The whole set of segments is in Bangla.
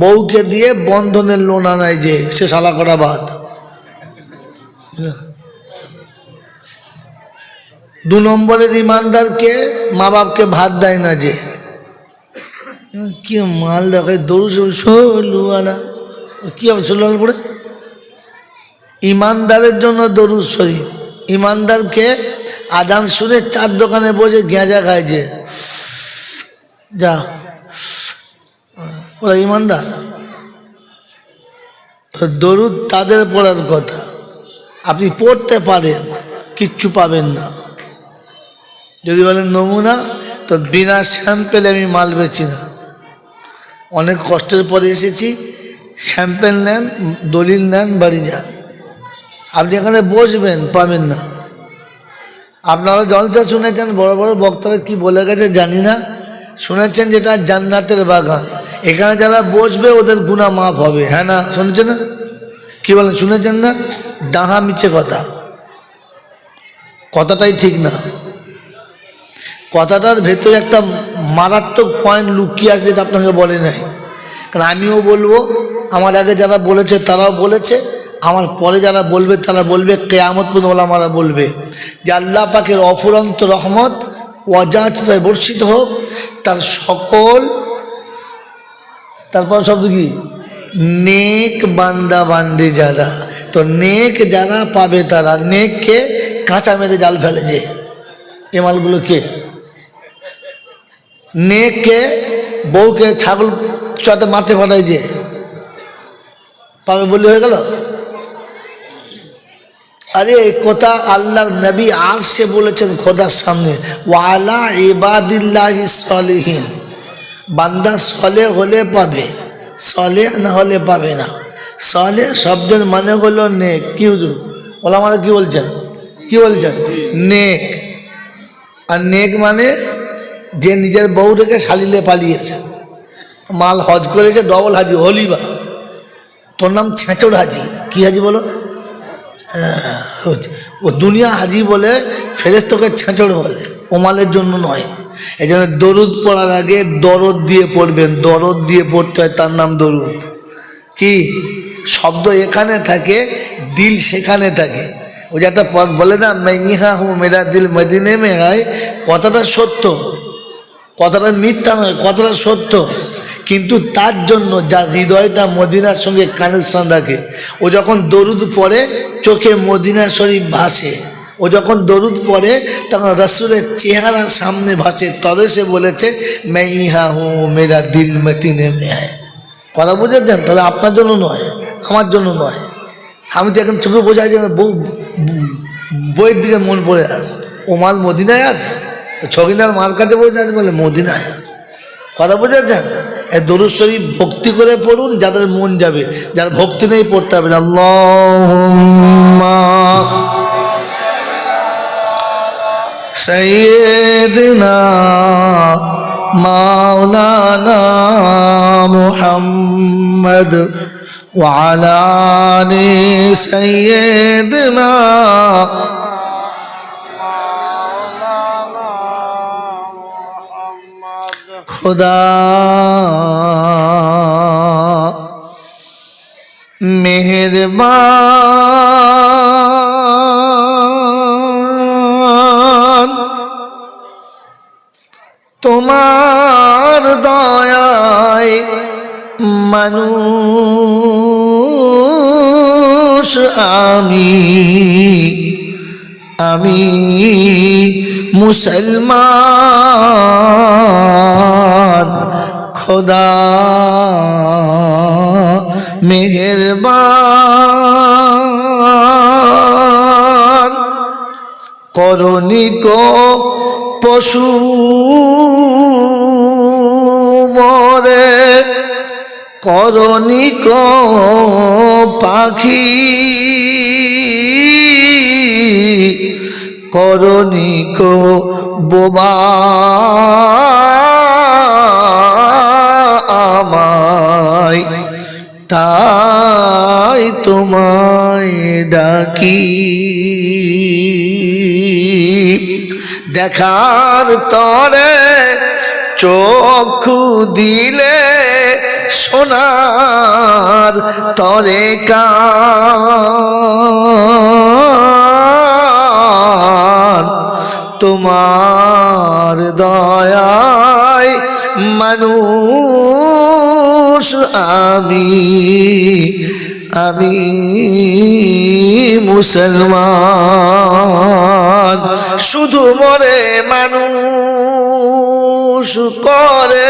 বউকে দিয়ে বন্ধনের লোন আনায় যে সে শালা করা বাদ। 2 নম্বরের ইমানদারকে মা বাপকে ভাত দেয় না যে, কি মাল দেখে দরুদ কি হবে সোল্লাল পড়ে। ইমানদারের জন্য দরুদ শরীফ। ইমানদারকে আজান শুনে 4 দোকানে বসে গেঁজা খায় যে, যা ওরা ইমানদার। দরুদ তাদের পড়ার কথা, আপনি পড়তে পারেন, কিচ্ছু পাবেন না। যদি বলেন নমুনা, তো বিনা স্যাম্পেলে আমি মাল বেচি না। অনেক কষ্টের পরে এসেছি, স্যাম্পেল নেন, দলিল নেন, বাড়ি যান। আপনি এখানে বসবেন, পাবেন না। আপনারা জলসা শুনেছেন, বড় বড় বক্তারা কি বলে গেছে জানি না, শুনেছেন যেটা জান্নাতের বাগান, এখানে যারা বসবে ওদের গুনাহ মাফ হবে। হ্যাঁ না, শুনেছেন না? কি বলেন, শুনেছেন না? ডাহা মিছে কথা, কথাটাই ঠিক না। কথাটার ভেতরে একটা মারাত্মক পয়েন্ট লুকিয়ে আছে, যেটা আপনাকে বলে নাই। কারণ আমিও বলবো, আমার আগে যারা বলেছে তারাও বলেছে, আমার পরে যারা বলবে তারা বলবে, কিয়ামত পর্যন্ত ওলামারা বলবে যে আল্লাহ পাকের অফুরন্ত রহমত ওয়াজাজ পায় বর্ষিত হোক তার সকল, তারপর শব্দ কি, নেক বান্দা বান্দি যারা। তো নেক যারা পাবে তারা, নেককে কাঁচা মেরে জাল ফেলে যে, এ মালগুলো কে? নেককে বউকে ছাগল চতে মাঠে পাঠায় যে, পাবে বললে হয়ে গেল? আরে এই কথা আল্লাহর নবী আরশে বলেছেন খোদার সামনে, ওয়ালা ইবাদিল্লাহি সলিহিন, বান্দা সলে হলে পাবে, সলে না হলে পাবে না। সলে শব্দের মানে হলো নেক। কি হুজুর ওলামারা কি বলছেন, কি বলছেন? নেক। আর নেক মানে যে নিজের বউ রেখে শালিলে পালিয়েছে, মাল হজ করেছে, ডবল হাজি, হলিবা, তোর নাম ছেঁচড় হাজি। কি হাজি বলো? হ্যাঁ, ও দুনিয়া হাজি বলে, ফেরেশতাকে ছেঁচড় বলে, ও মালের জন্য নয়। এই জন্য দরুদ পড়ার আগে দরদ দিয়ে পড়বেন, দরদ দিয়ে পড়তে হয়, তার নাম দরুদ। কি শব্দ এখানে থাকে, দিল সেখানে থাকে। ওই যে একটা বলে না, मैं यहाँ हूँ मेरा दिल मदीने में है, কথাটা সত্য, কথাটা মিথ্যা নয়, কথাটা সত্য। কিন্তু তার জন্য যার হৃদয়টা মদিনার সঙ্গে কানেকশন রাখে, ও যখন দরুদ পড়ে চোখে মদিনা শরীফ ভাসে, ও যখন দরুদ পড়ে তখন রাসূলের চেহারার সামনে ভাসে, তবে সে বলেছে मैं यहाँ हूँ मेरा दिल मदीने में है। কথা বুঝেছেন? তবে আপনার জন্য নয়, আমার জন্য নয়। আমি তো এখন চোখে বোঝাই যে বইয়ের দিকে মন পড়ে আসে, ও মাল মদিনায় আছে, ছবিনার মার কাছে বসে আছে বলে মদিনায় আছে। কথা বুঝেছেন? এই দরুদ শরীফ ভক্তি করে পড়ুন, যাদের মন যাবে, যার ভক্তি নেই পড়তে হবে না। আল্লাহুম্মা সাইয়্যিদিনা মাওলানা মুহাম্মদ ওয়া আলা আলি সাইয়্যিদিনা खुदा मेहरबान তোমার দয়ায় মানুষ আমি মুসলমান, খোদা মেহেরবান, করণিক পশু মরে, করণিক পাখি, করণিক বোবা আমায়, তাই তোমায় ডাকি। দেখার তরে চক্ষু দিলে সোনার তরেকা তোমার দয়ায় মানুষ আমি মুসলমান শুধু মরে মানুষ করে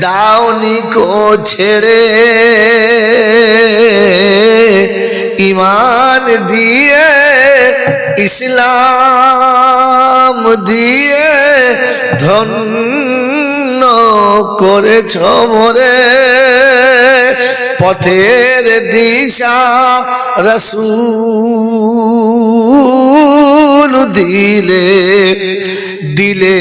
দাওনি কো ছেড়ে ঈমান দিয়ে ইসলাম দিয়ে ধন্য করেছ মোরে পথের দিশা রাসূল দিলে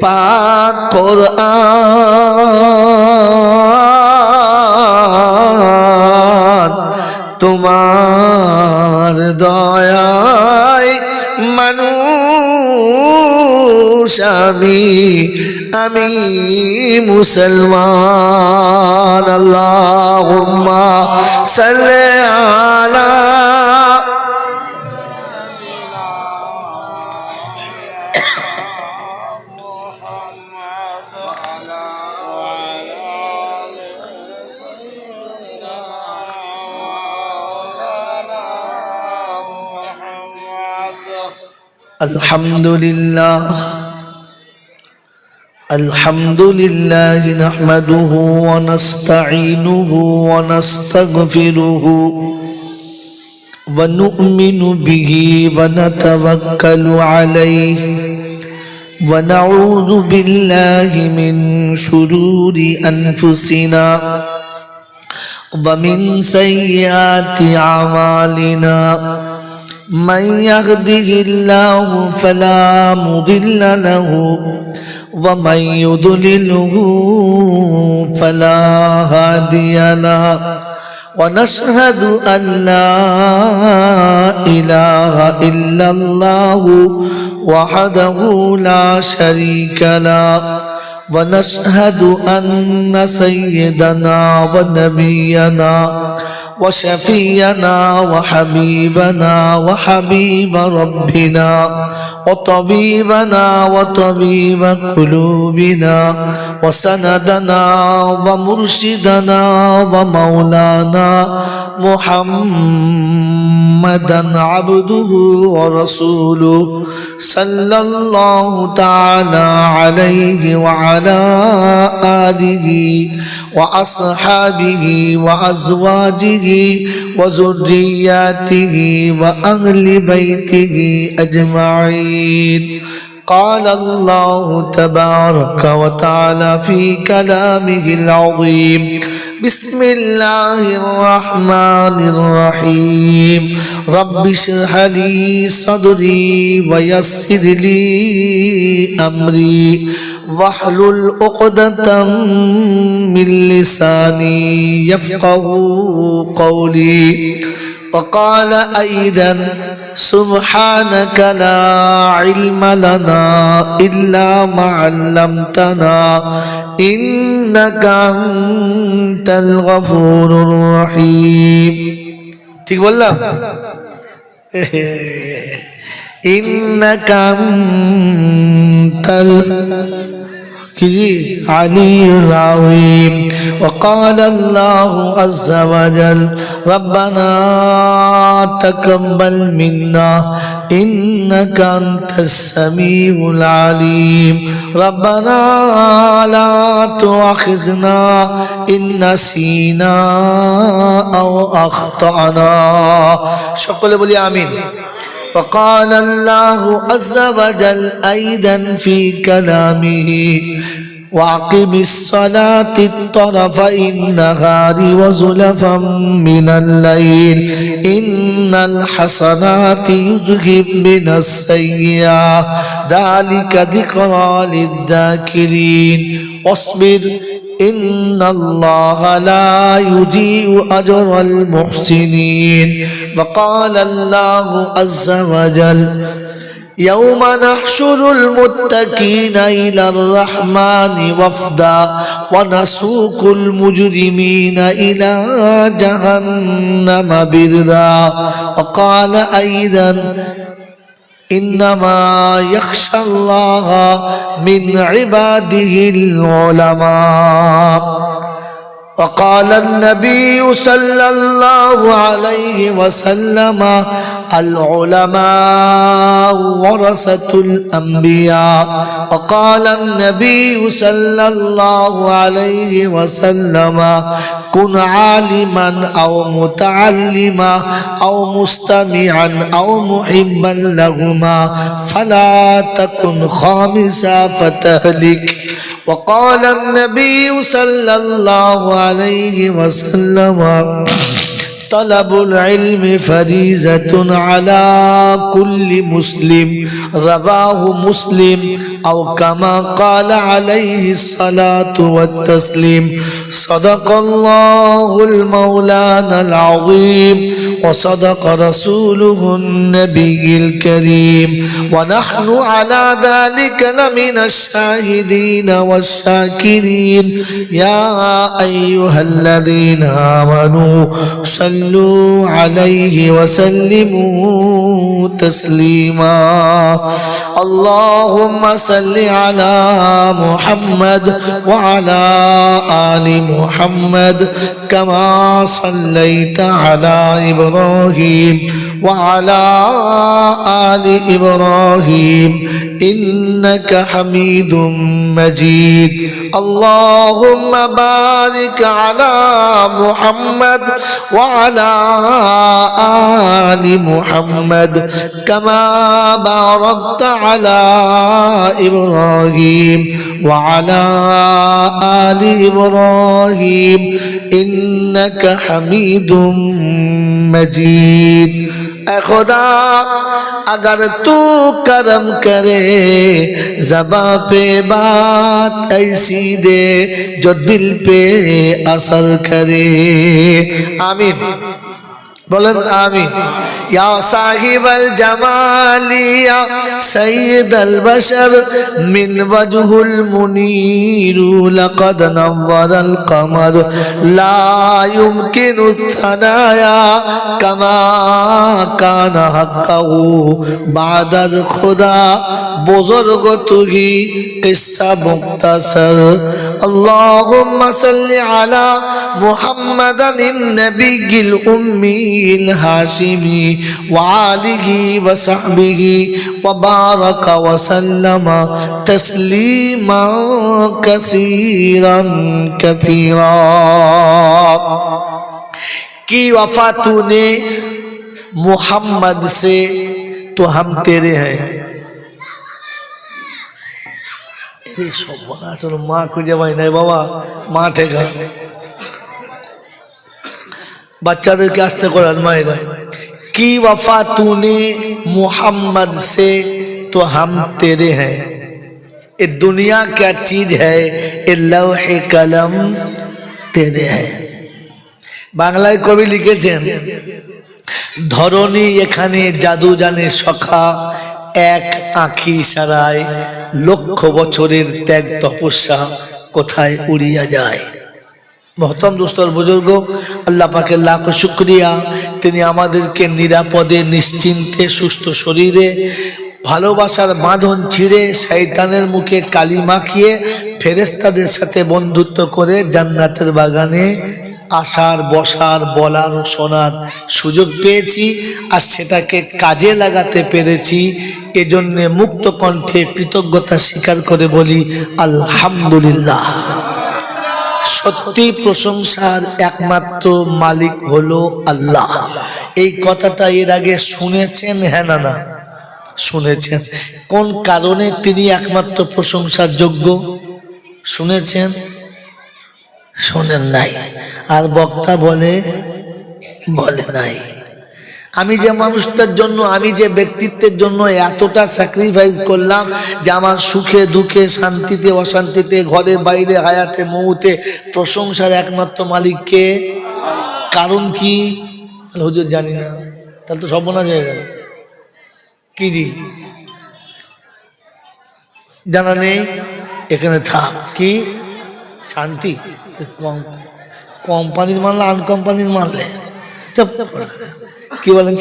পাক কোরআন তোমার দয়ায় মানুষ আমি মুসলমান আল্লাহুম্মা সাল্লি আলা الحمد لله نحمده ونستعينه ونستغفره ونؤمن به ونتوكل عليه ونعوذ بالله من شرور أنفسنا ومن سيئات أعمالنا من يهده الله فلا مضل له ومن يضلله فلا هادي له ونشهد أن لا إله إلا الله وحده لا شريك له ونشهد أن سيدنا ونبينا وشفينا وحبيبنا وحبيب ربنا وطبيبنا وطبيب قلوبنا وسندنا ومرشدنا ومولانا محمدا عبده ورسوله صلى الله تعالى عليه وعلى آله وأصحابه وأزواجه وذرياته وأهل بيته أجمعين قال الله تبارك وتعالى في كلامه العظيم بسم الله الرحمن الرحيم رب اشرح لي صدري ويسر لي أمري واحلل عقدة من لساني يفقه قولي وقال أيضا سبحانك لا علم لنا إلا ما علمتنا إنك أنت الغفور الرحيم ঠিক বললাম إنك أنت علي العظيم وقال الله عز وجل ربنا تقبل منا إنك أنت السميع العليم ربنا لا تؤاخذنا إن نسينا أو أخطأنا সকলে বলি আমিন وقال الله عز وجل أيضا في كلامه وأقم الصلاة طرفي النهار وزلفا من الليل إن الحسنات يذهبن السيئات ذلك ذكرى للذاكرين واصبر إن الله لا يضيع أجر المحسنين وقال الله عز وجل يوم نحشر المتقين إلى الرحمن وفدا ونسوق المجرمين إلى جهنم بردا وقال أيضا إنما يخشى الله من عباده العلماء وقال النبي صلى الله عليه وسلم العلماء ورثة الأنبياء وقال النبي صلى الله عليه وسلم كن عالما أو متعلما أو مستمعا أو محبا لهما فلا تكن خامسا فتهلك وقال النبي صلى الله عليه وسلم طلب العلم فريضة على كل مسلم رواه مسلم أو كما قال عليه الصلاة والتسليم صدق الله المولانا العظيم وصدق رسوله النبي الكريم ونحن على ذلك لمن الشاهدين والشاكرين يا أيها الذين آمنوا صلوا عليه وسلموا تسليما اللهم صل على محمد وعلى آل محمد كما صليت على إبراهيم وعلى آل إبراهيم إنك حميد مجيد اللهم بارك على محمد وعلى آل محمد كما باركت على إبراهيم وعلى آل إبراهيم إنك حميد مجيد اے خدا اگر تو کرم کرے زباں پہ بات ایسی دے جو دل پہ اثر کرے آمین بولن آمین یا صاحب الجمال یا سید البشر من وجه المنیر لقد نور القمر لا يمكن الثنايا كما كان حقه بعد الخدا بزرگ تو ہی قصہ مختصر اللهم صل على محمد النبي الأمي الهاشمي وآله وصحبه وبارك وسلم تسليما كثيرا كثيرا کی وفا تو نے محمد سے تو ہم تیرے ہیں সব বলা আসলে মা খুঁজে পাই নাই বাবা মা ঠেকা बच्चाদেরকে आस्ते कुरान मायदा की वफा तूने मोहम्मद से तो हम तेरे हैं ये दुनिया क्या चीज है ये लौहे कलम तेरे हैं बांग्लाয় कवि लिखेছেন ধরনী এখানে জাদু জানে সখা এক আঁখি ইশারায় লক্ষ বছরের ত্যাগ তপস্যা কোথায় উড়িয়া যায় मोहतरम दोस्तों बुजुर्गों अल्लाह पाके लाख शुक्रिया तिनी आमादेरके निरापदे निश्चिंते सुस्थ शरीरे भालोबासार बाँधन छिड़े शैतानेर मुखे काली माखिए फेरेस्तादेर साथे बंधुत्व करे जान्नातेर बागाने आसार बसार बलार शोनार सुयोग पेয়েছি আর সেটাকে কাজে লাগাতে পেরেছি এজন্য মুক্ত কণ্ঠে কৃতজ্ঞতা স্বীকার করে বলি আলহামদুলিল্লাহ সত্যি প্রশংসার একমাত্র মালিক হলো আল্লাহ এই কথাটা এর আগে শুনেছেন হ্যাঁ না না শুনেছেন কোন কারণে তিনি একমাত্র প্রশংসার যোগ্য শুনেছেন শুনেন নাই আর বক্তা বলে নাই আমি যে মানুষটার জন্য আমি যে ব্যক্তিত্বের জন্য এতটা স্যাক্রিফাইস করলাম যে আমার সুখে দুঃখে শান্তিতে অশান্তিতে ঘরে বাইরে হায়াতে মৌতে প্রশংসার একমাত্র মালিক কে কারণ কি হুজুর জানি না তাহলে তো সর্বনাশ হয়ে গেল কি জি জানা নেই? এখানে থাক। কি শান্তি? কোম্পানির মারলে আনকোম্পানির মারলে চুপ। কি বলেন?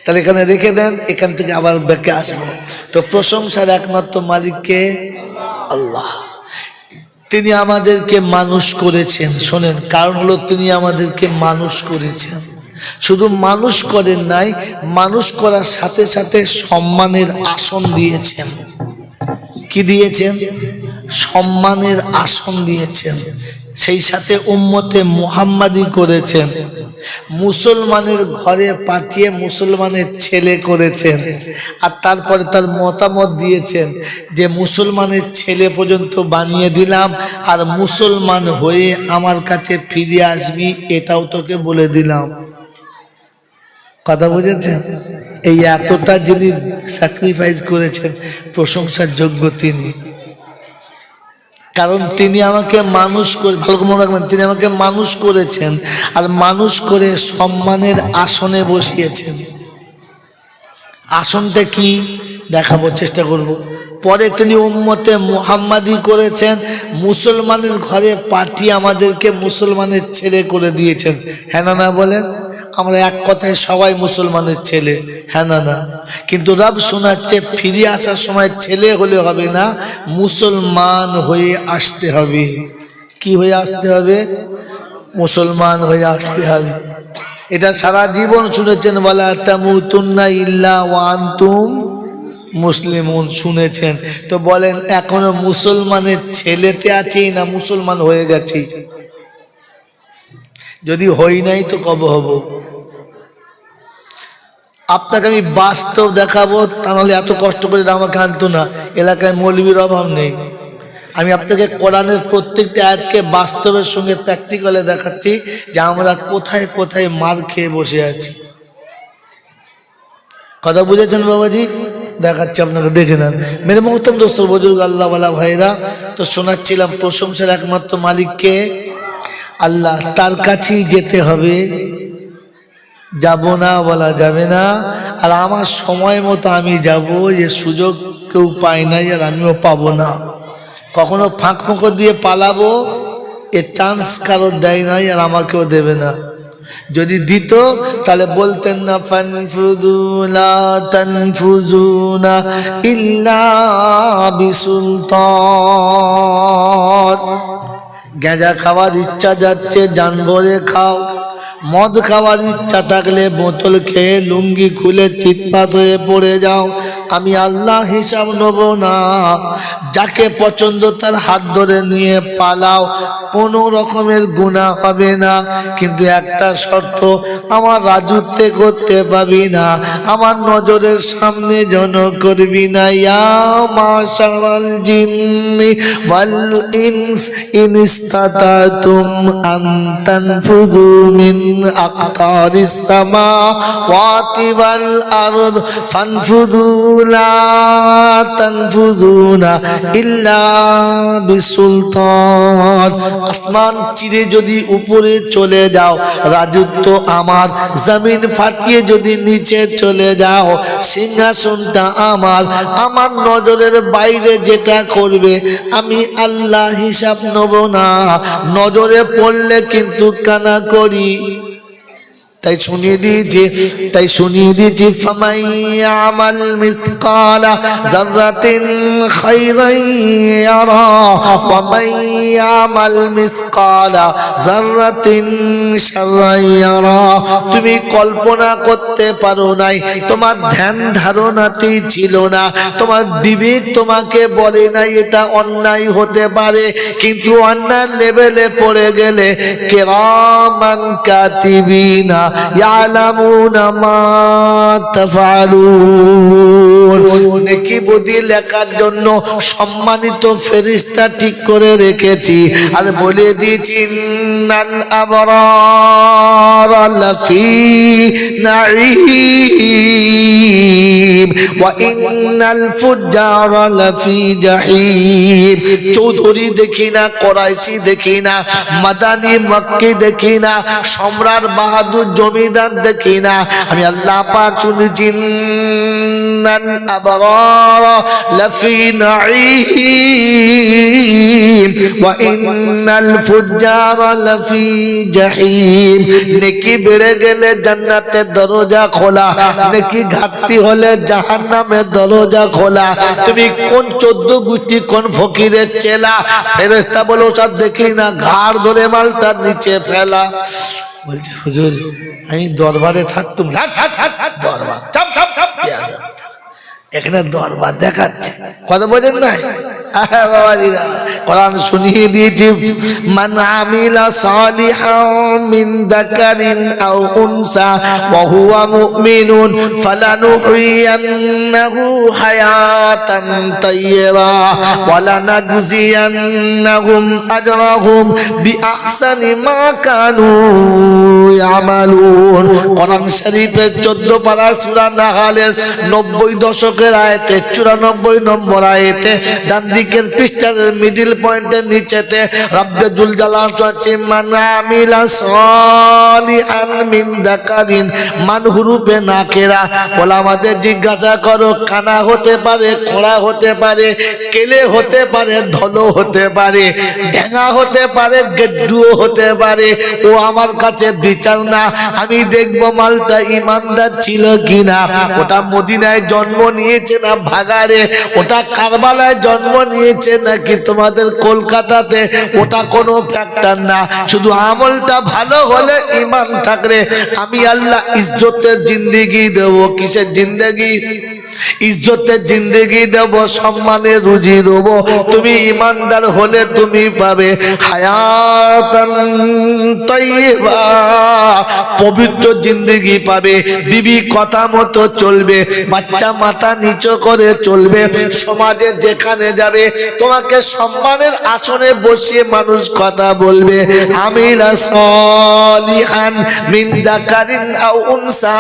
তাহলে এখানে রেখে দেন, এখান থেকে আবার ব্যাকে আসবো। তো প্রশংসার একমাত্র মালিককে আল্লাহ। তিনি আমাদেরকে মানুষ করেছেন। শোনেন, কারণ হলো তিনি আমাদেরকে মানুষ করেছেন। শুধু মানুষ করেন নাই, মানুষ করার সাথে সাথে সম্মানের আসন দিয়েছেন। কি দিয়েছেন? সম্মানের আসন দিয়েছেন। সেই সাথে উম্মতে মুহাম্মাদি করেছেন। মুসলমানের ঘরে পাঠিয়ে মুসলমানের ছেলে করেছেন। আর তারপরে তার মতামত দিয়েছেন যে মুসলমানের ছেলে পর্যন্ত বানিয়ে দিলাম, আর মুসলমান হয়ে আমার কাছে ফিরে আসবি, এটাও তোকে বলে দিলাম। কথা বুঝেছেন? এই এতটা যিনি স্যাক্রিফাইস করেছেন, প্রশংসার যোগ্য তিনি। কারণ তিনি আমাকে মানুষ করে, ভালো মনে রাখবেন, তিনি আমাকে মানুষ করেছেন আর মানুষ করে সম্মানের আসনে বসিয়েছেন। আসনটা কি দেখাবো, চেষ্টা করব। পরে তিনি উম্মতে মুহাম্মাদি করেছেন, মুসলমানের ঘরে পাঠিয়ে আমাদেরকে মুসলমানের ছেলে করে দিয়েছেন। হ্যাঁ না না বলেন? আমরা এক কথায় সবাই মুসলমানের ছেলে, হ্যাঁ না না? কিন্তু রব শোনাচ্ছে ফিরে আসার সময় ছেলে হলে হবে না, মুসলমান হয়ে আসতে হবে। কি হয়ে আসতে হবে? মুসলমান হয়ে আসতে হবে। এটা সারা জীবন শুনেছেন, ওয়ালা তামুতুন্না ইল্লা ওয়া আনতুম মুসলিমুন, শুনেছেন। তো বলেন, এখনো মুসলমানের ছেলেতে আছি না মুসলমান হয়ে গেছি? যদি হই নাই তো কবে হব? আপনাকে আমি বাস্তব দেখাবো, তা নাহলে এত কষ্ট করে আমাকে আনতো না। এলাকায় মৌলবীর অভাব নেই। আমি আপনাকে কোরআনের প্রত্যেকটা আয়াতকে বাস্তবের সঙ্গে প্র্যাকটিক্যালে দেখাচ্ছি যে আমরা কোথায় কোথায় মার খেয়ে বসে আছি। কথা বুঝেছেন বাবাজি? দেখাচ্ছি আপনাকে, দেখে নেন। মেরে মোহতরম দোস্ত, বুজুর্গ, আল্লাহওয়ালা ভাইরা, তো শোনাচ্ছিলাম প্রশংসার একমাত্র মালিককে আল্লাহ। তার কাছেই যেতে হবে, যাব না বলা যাবে না। আর আমার সময় মতো আমি যাব, এ সুযোগ কেউ পায় নাই আর আমিও পাবো না। কখনো ফাঁক ফোঁকর দিয়ে পালাবো, এ চান্স কারোর দেয় নাই আর আমাকেও দেবে না। যদি দিত তাহলে বলতেন না ফানফুযু লা তানফুযুনা ইল্লা বিসুলতান। গাঁজা খাওয়ার ইচ্ছা যাচ্ছে, জান ভরে খাও। মদ খাওয়ার ইচ্ছা থাকলে বোতল খেয়ে লুঙ্গি খুলে চিৎপাত হয়ে পড়ে যাও। আমি আল্লাহ হিসাব নেব না। যাকে পছন্দ তার হাত ধরে নিয়ে পালাও, কোনো রকমের গুনাহ হবে না। কিন্তু একটা শর্ত, আমার রাজত্বে করতে পাবি না, আমার নজরের সামনে জন করবি না। ইয়া মাশারাল জিন্নি ওয়াল ইনস ইন ইসতাতাতুম আন তানফুযু মিন আকতারিস সামাওয়াতি ওয়াল আরদ ফানফুযু লা তানফুযুনা ইল্লা বিসুলতান। আসমান চিরে যদি উপরে চলে যাও, রাজত্ব আমার। জমিন ফাটিয়ে যদি নিচে চলে যাও, সিংহাসনটা আমার। আমার নজরের বাইরে যেটা করবে আমি আল্লাহ হিসাব নেব না। নজরে পড়লে কিন্তু কানা করি। তাই শুনিয়ে দিয়েছি ফামান ইয়ামাল মিসকালা যাররাতিন খায়রান ইয়ারা ওয়া মান ইয়ামাল মিসকালা যাররাতিন শাররান ইয়ারা। তুমি কল্পনা করতে পারো নাই, তোমার ধ্যান ধারণাতেই ছিল না, তোমার বিবেক তোমাকে বলে নাই এটা অন্যায় হতে পারে, কিন্তু অন্যায় লেভেলে পড়ে গেলে কিরামান কাতিবিনা ইয়ালামুনা মা তাফআলুন। নেকি বদি লেখার জন্য সম্মানিত ফেরেশতা ঠিক করে রেখেছি। আর বলে দিয়েছি ইন্নাল আবরার লাফি নাঈম ওয়া ইন্নাল ফুজ্জার লাফি জাহিম। চৌধুরী দেখি না, কোরাইশি দেখি না, মাদানী মক্কি দেখি না, সম্রাট বাহাদুর জমিদার দেখি না, আমি আল্লাহ পাক শুনেছি ইন্নাল আবরার লাফি নাঈম ওয়া ইন্নাল ফুজ্জার লাফি জাহিম। নেকি বেড়ে গেলে জান্নাতের দরজা খোলা, নেকি ঘাটতি হলে জাহান্নামের দরজা খোলা। তুমি কোন 14 গোষ্ঠী, কোন ফকিরের চেলা? ফেরেশতা বলে সব দেখি না, ঘাড় ধরে মালটা নিচে ফেলা। বলছে হুজুর আমি দরবারে থাকতুম। দরবার এখানে দরবার দেখাচ্ছে, কথা বোঝেন নাই? বাবাজিরা কোরআন শুনিয়ে দিয়েছি, মান আমিলা সালিহান মিন যাকারিন আও উনসা ওয়া হুয়া মুমিনুন ফালানুহইয়ান্নাহু হায়াতান তাইয়্যিবা ওয়া লানাজজিয়ান্নাহুম আজরাহুম বিআহসানি মা কানু ইয়ামালুন। কোরআন শরীফের 14 পারা সূরা নাহলের 90 দশকের আয়াতে 94 নম্বর আয়াতে ডান দিকের পৃষ্ঠার মিডল পয়েন্টের নিচেতে রব্বে জুল জালাল আছে মান আমিলা সালিহান মিন যাকারিন, মান হুরুফে নাকেরা। ওলামাদের জিজ্ঞাসা করো, কানা হতে পারে, খোঁড়া হতে পারে, কেলে হতে পারে, ধলো হতে পারে, ঢেঙা হতে পারে, গেড্ডুও হতে পারে। ও আমার কাছে বিচার না, আমি দেখব মালটা ইমানদার ছিল কিনা। ওটা মদিনায় জন্ম নিয়েছে না ভাগাড়ে, ওটা কারবালায় জন্ম নিয়েছে নাকি তোমাদের কলকাতাতে, ওটা কোনো ফ্যাক্টর না। শুধু আমলটা ভালো হলে, ঈমান থাকলে আমি আল্লাহ ইজ্জতের জিন্দেগি দেব। কিসের জিন্দেগি? ইজ্জতের জিন্দেগি দেব, সম্মানের রুজি দেব। তুমি ইমানদার হলে তুমি পাবে হায়াতান তাইয়্যিবা, পবিত্র জিন্দেগি পাবে। বিবি কথা মতো চলবে, বাচ্চা মাথা নিচু করে চলবে। সমাজে যেখানে যাবে তোমাকে সম্মানের আসনে বসিয়ে মানুষ কথা বলবে। আমিলা সালিহান মিন যাকারিন আও উনসা,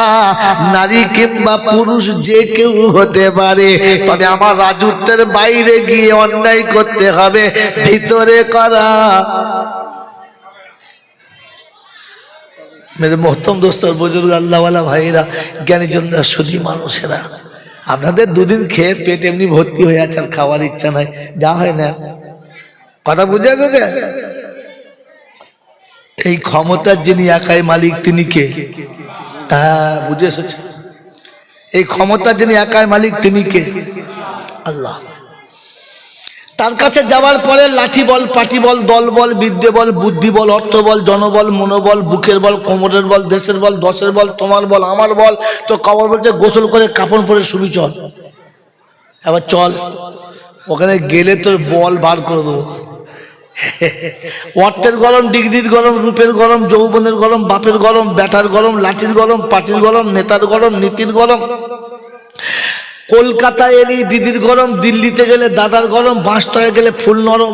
নারী কিংবা পুরুষ যে কেউ হতে পারে, তবে আমার রাজত্বের বাইরে গিয়ে অন্যায় করতে হবে, ভিতরে করা। মেরে মোহতম দোস্তর, বুজুর্গ, আল্লাহওয়ালা ভাইরা, জ্ঞানীজনরা, সুধী মানুষেরা, আপনাদের দুদিন খেয়ে পেট এমনি ভর্তি হয়ে আছে, আর খাওয়ার ইচ্ছা নাই, যা হয় না। কথা বুঝে গেছে? এই ক্ষমতার যিনি একাই মালিক তিনি কে? হ্যাঁ, বুঝে এসেছে। এই ক্ষমতার যিনি একাই মালিক তিনি কে? আল্লাহ। তার কাছে যাওয়ার পরে লাঠি বল, পাটি বল, দল বল, বিদ্যে বল, বুদ্ধি বল, অর্থ বল, জনবল, মনোবল, বুকের বল, কোমরের বল, দেশের বল, দশের বল, তোমার বল, আমার বল। তো কবর বলছে গোসল করে কাপড় পরে শুবি, চল এবার চল, ওখানে গেলে তোর বল বার করে দেবো। অর্থের গরম, ডিগ্রির গরম, রূপের গরম, যৌবনের গরম, বাপের গরম, ব্যাটার গরম, লাঠির গরম, পাটির গরম, নেতার গরম, নীতির গরম। কলকাতায় এলি দিদির গরম, দিল্লিতে গেলে দাদার গরম, বাঁশতলায় গেলে ফুল নরম,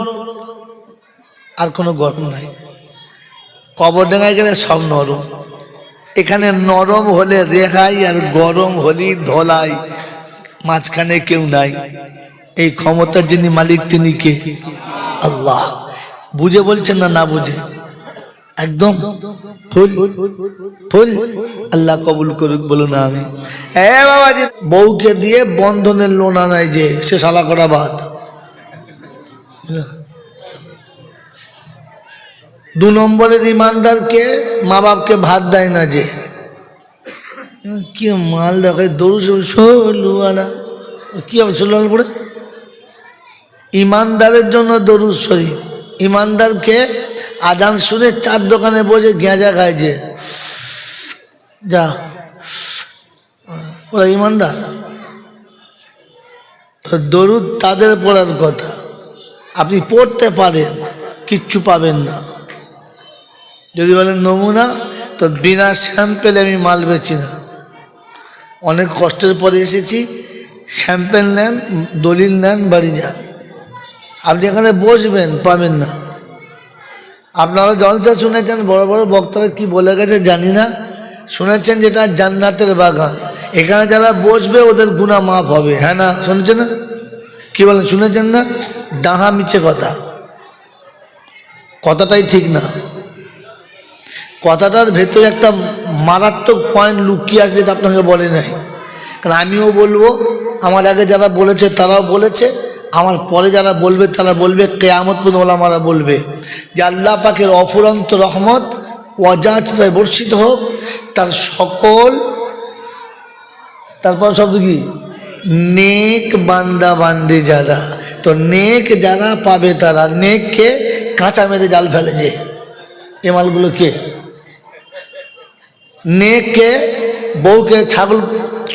আর কোনো গরম নাই। কবরডাঙ্গায় গেলে সব নরম। এখানে নরম হলে রেহাই, আর গরম হলি ধলাই, মাঝখানে কেউ নাই। এই ক্ষমতার যিনি মালিক তিনি কে? আল্লাহ। বুঝে বলছেন না, না বুঝে? একদম ফুল ফুল। আল্লাহ কবুল করুক, বলো না আমি। বাবাজি, বউকে দিয়ে বন্ধনের লোন আনায় যে, সে শালা করা বাদ। 2 নম্বরের ইমানদারকে মা বাপকে ভাত দেয় না যে, কি মাল দেখে দরুদ কি হবে সোল্লাল পড়ে। ইমানদারের জন্য দরুদ শরীফ। ইমানদারকে আজান শুনে 4 দোকানে বসে গেঁজা খায় যে, যা ওরা ইমানদার। দরুদ তাদের পড়ার কথা, আপনি পড়তে পারেন, কিচ্ছু পাবেন না। যদি বলেন নমুনা, তো বিনা স্যাম্পেলে আমি মাল বেচি না। অনেক কষ্টের পরে এসেছি, স্যাম্পেল নেন, দলিল নেন, বাড়ি যান। আপনি এখানে বসবেন, পাবেন না। আপনারা জলসা শুনেছেন, বড় বড় বক্তারা কি বলে গেছে জানি না, শুনেছেন যেটা জান্নাতের বাগান, এখানে যারা বসবে ওদের গুনাহ মাফ হবে। হ্যাঁ না, শুনেছেন না? কি বলেন, শুনেছেন না? ডাহা মিছে কথা, কথাটাই ঠিক না। কথাটার ভেতরে একটা মারাত্মক পয়েন্ট লুকিয়ে আছে, যেটা আপনাকে বলে নাই। কারণ আমিও বলবো, আমার আগে যারা বলেছে তারাও বলেছে, আমার পরে যারা বলবে তারা বলবে, কিয়ামত পর্যন্ত ওলামারা বলবে যে আল্লাহ পাকের অফুরন্ত রহমত ওয়াজাত বর্ষিত হোক তার সকল, তারপর শব্দ কি, নেক বান্দা বান্দি যারা, তো নেক যারা পাবে তারা, নেককে কাঁচা মেরে জাল ফেলে যে এ মালগুলো কে, নেককে বউকে ছাগল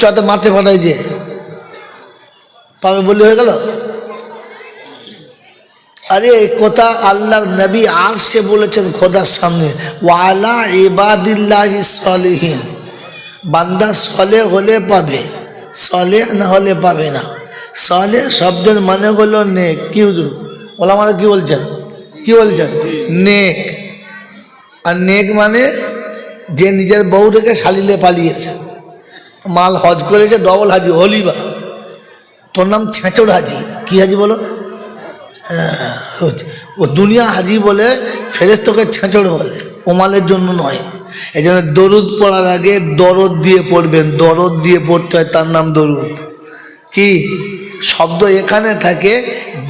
চাতে মাঠে পাঠায় যে পাবে বললে হয়ে গেল। আরে এই কথা আল্লাহর নবী আরশে বলেছেন খোদার সামনে, ওয়ালা ইবাদিল্লাহি সলিহিন, বান্দা সলে হলে পাবে, সলে না হলে পাবে না। সলে শব্দের মানে হলো নেক। কি হুজুর ওলামারা কি বলছেন, কি বলছেন, নেক। আর নেক মানে যে নিজের বউ রেখে শালিলে পালিয়েছে, মাল হজ করেছে, ডবল হাজি হলিবা, তোর নাম ছেঁচড় হাজি। কি হাজি বলো? হ্যাঁ, ও দুনিয়া হাজি বলে, ফেরেশতাকে ছেঁচড় বলে, ও মালের জন্য নয়। এই জন্য দরুদ পড়ার আগে দরদ দিয়ে পড়বেন, দরদ দিয়ে পড়তে হয়, তার নাম দরুদ। কি শব্দ এখানে থাকে,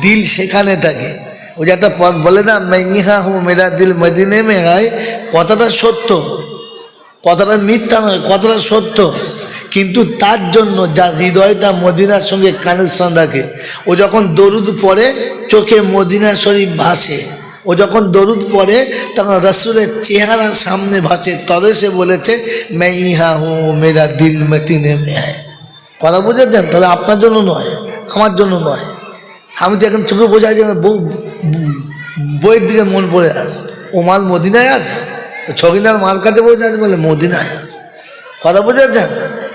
দিল সেখানে থাকে। ওই যে একটা বলে না, मैं यहाँ हूँ मेरा दिल मदीने में है, কথাটা সত্য, কথাটা মিথ্যা নয়, কথাটা সত্য। কিন্তু তার জন্য যার হৃদয়টা মদিনার সঙ্গে কানেকশন রাখে, ও যখন দরুদ পড়ে চোখে মদিনা শরীফ ভাসে, ও যখন দরুদ পড়ে তখন রসুলের চেহারার সামনে ভাসে, তবে সে বলেছে मैं यहाँ हूँ मेरा दिल मदीने में है। কথা বুঝেছেন? তবে আপনার জন্য নয়, আমার জন্য নয়। আমি তো এখন চোখে বোঝাই যে বইয়ের দিকে মন পড়ে আসে, ও মাল মদিনায় আছে, ছবিনার মার কাছে বোঝা আছে বলে মদিনায় আছে। কথা বুঝেছেন?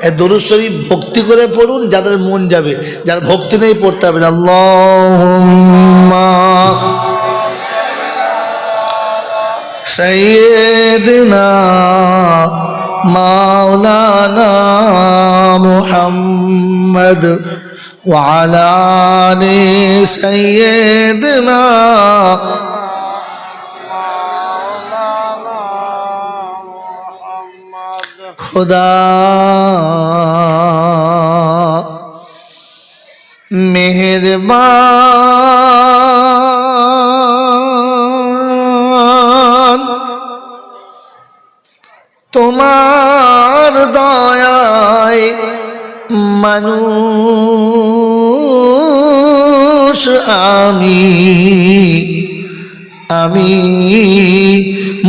এই দরুদ শরীফ ভক্তি করে পড়ুন, যাদের মন যাবে, যার ভক্তি নেই পড়তে হবে না। আল্লাহুম্মা সাইয়্যিদিনা মাওলানা মুহাম্মদ ওয়া আলা আলি সাইয়্যিদিনা खुदा मेहरबान তোমার দয়ায় মানুষ আমি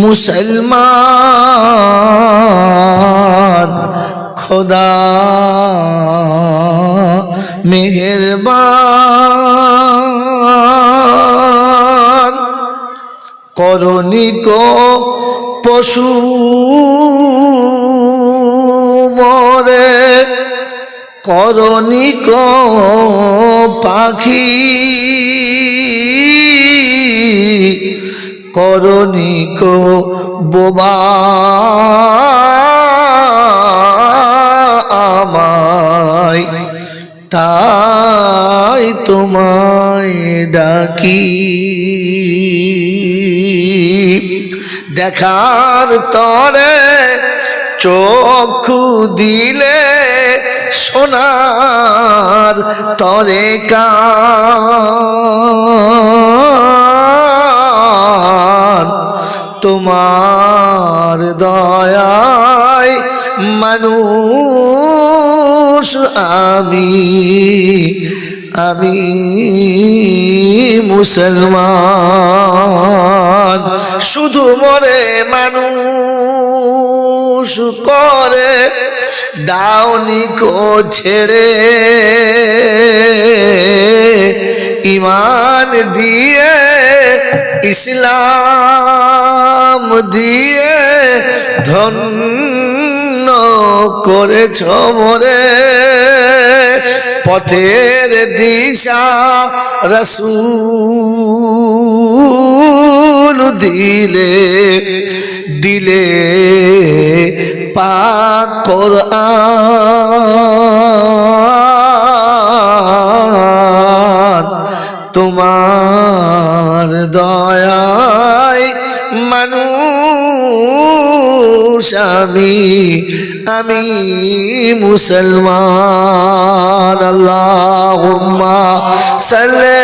মুসলমান, খোদা মেহেরবান, করণিক পশু মরে, করণিক পাখি, করণিক বোবা আমায়, তাই তোমায় ডাকি। দেখার তরে চক্ষু দিলে, সোনার তরে কান, তোমার দয়ায় মানুষ আমি মুসলমান। শুধু মরে মানুষ করে দাওনি কো ছেড়ে, ঈমান দিয়ে ইসলাম দিয়ে ধন্য করেছ মোরে। পথের দিশা রাসূল দিলে দিলে পাক কোরআন, তোমার দয়ায় মানুষ স্বামী আমি মুসলমান আল্লাহুম্মা সাল্লি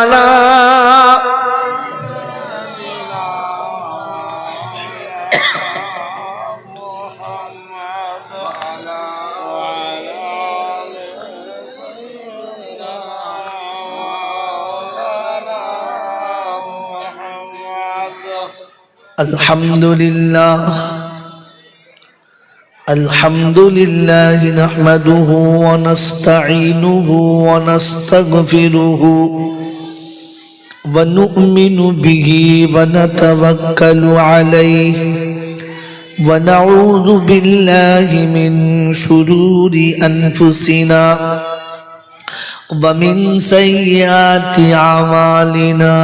আলা الحمد لله نحمده ونستعينه ونستغفره ونؤمن به ونتوكل عليه ونعوذ بالله من شرور أنفسنا ومن سيئات أعمالنا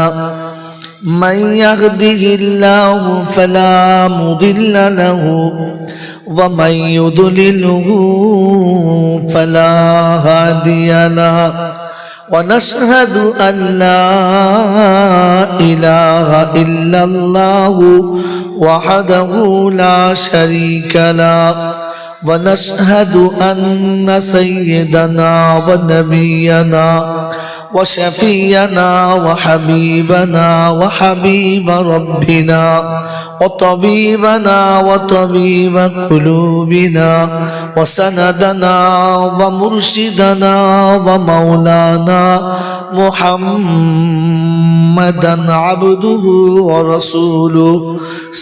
من يهده الله فلا مضل له ومن يضلله فلا هادي له ونشهد أن لا إله إلا الله وحده لا شريك له ونشهد أن سيدنا ونبينا وشفينا وحبيبنا وحبيب ربنا وطبيبنا وطبيب قلوبنا وسندنا ومرشدنا ومولانا محمدا عبده ورسوله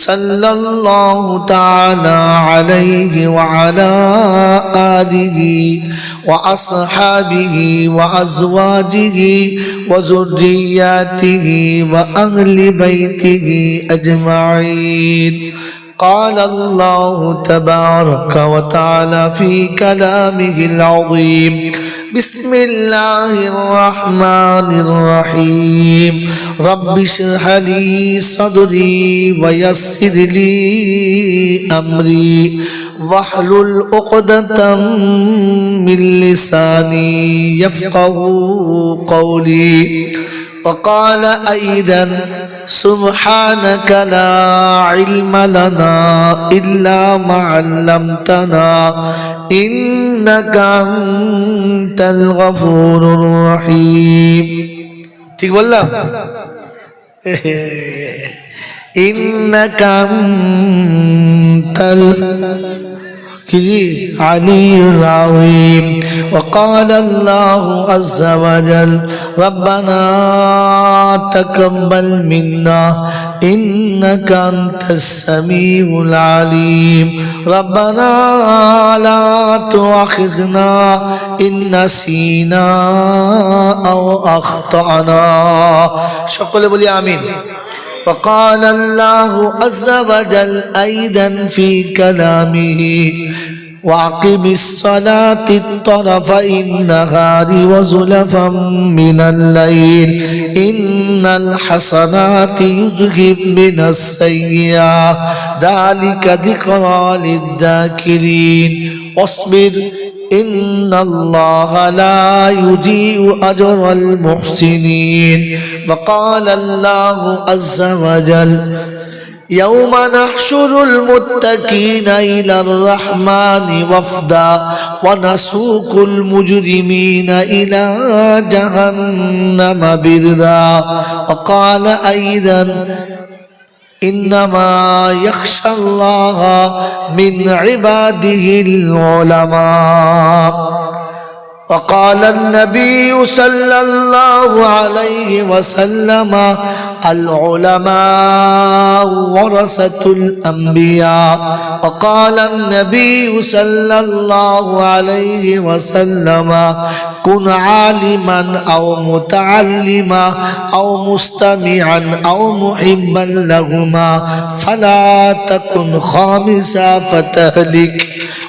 صلى الله تعالى عليه وعلى آله وأصحابه وأزواجه وذرياته وأهل بيته أجمعين. قال الله تبارك وتعالى في كلامه العظيم بسم الله الرحمن الرحيم رب اشرح لي صدري ويسر لي أمري واحلل عقدة من لساني يفقه قولي. وقال أيضا سبحانك لا علم لنا إلا ما علمتنا إنك أنت الغفور الرحيم. ঠিক বললাম? إنك أنت العلي العظيم. وقال الله عز وجل ربنا تقبل منا إنك أنت السميع العليم ربنا لا تؤاخذنا إن نسينا أو أخطأنا. সকলে বলি আমিন. وقال الله عز وجل أيضا في كلامه وأقم الصلاة طرفي النهار وزلفا من الليل إن الحسنات يذهبن السيئات ذلك ذكرى للذاكرين واصبر إن الله لا يضيع أجر المحسنين. وقال الله عز وجل يوم نحشر المتقين إلى الرحمن وفدا ونسوق المجرمين إلى جهنم بردا. وقال أيضا إنما يخشى الله من عباده العلماء. وقال النبي صلى الله عليه وسلم العلماء ورثة الأنبياء. وقال النبي صلى الله عليه وسلم كن عالما أو متعلما أو مستمعا أو محبا لهما فلا تكن خامسا فتهلك.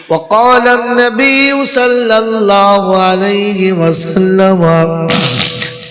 وقال النبي صلى الله عليه وسلم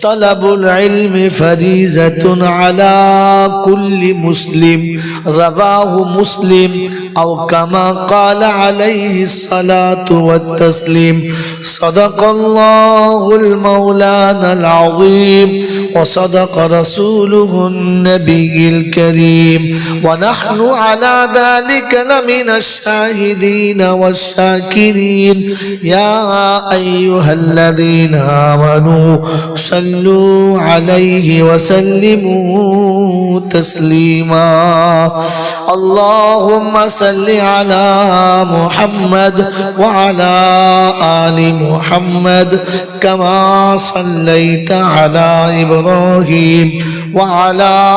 طلب العلم فريضة على كل مسلم رواه مسلم أو كما قال عليه الصلاة والتسليم صدق الله المولانا العظيم وصدق رسوله النبي الكريم ونحن على ذلك لمن الشاهدين والشاكرين يا أيها الذين آمنوا صلوا عليه وسلموا تسليما اللهم صل على محمد وعلى آل محمد كما صليت على إبراهيم وعلى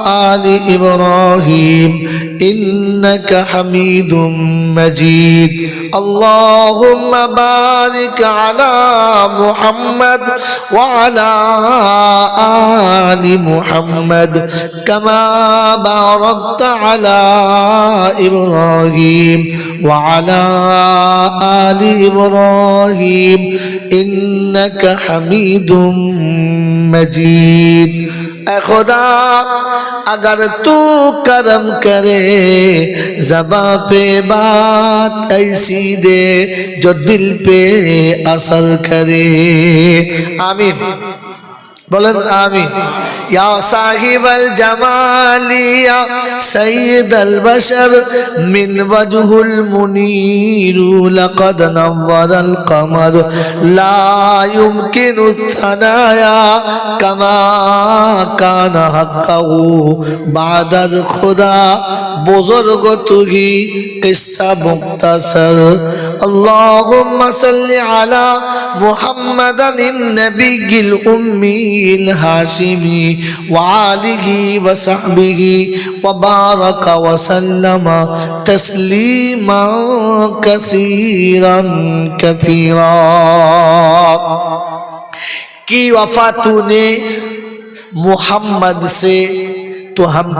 آل إبراهيم إنك حميد مجيد اللهم بارك على محمد وعلى آل محمد كما باركت على إبراهيم وعلى آل إبراهيم إنك حميد مجيد اے خدا اگر تو کرم کرے زباں پہ بات ایسی دے جو دل پہ اثر کرے آمین بولن آمین یا صاحب الجمال یا سید البشر من وجه المنیر لقد نور القمر لا يمكن الثنايا كما كان حقه بعد الخدا بزرگ تو ہی قصہ مختصر اللهم صل على محمد النبي الأمي الهاشمي وآله وصحبه وبارك وسلم تسليما كثيرا كثيرا کی وفا تو نے محمد سے تو ہم